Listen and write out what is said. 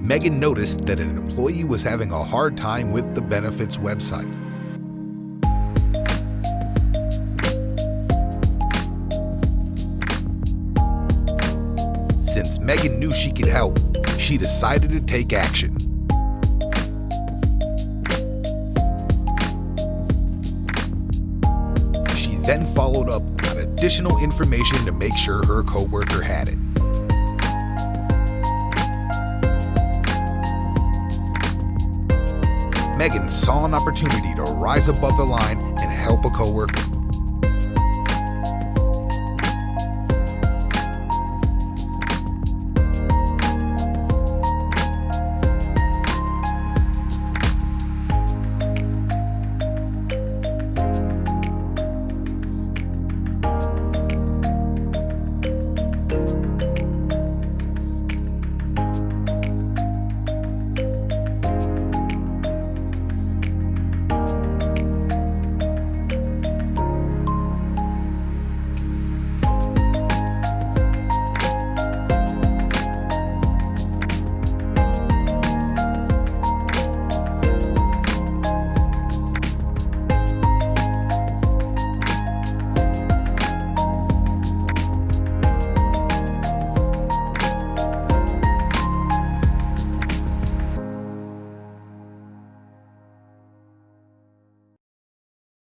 Megan noticed that an employee was having a hard time with the benefits website. Since Megan knew she could help, she decided to take action. She then followed up on additional information to make sure her coworker had it. Megan saw an opportunity to rise above the line and help a coworker.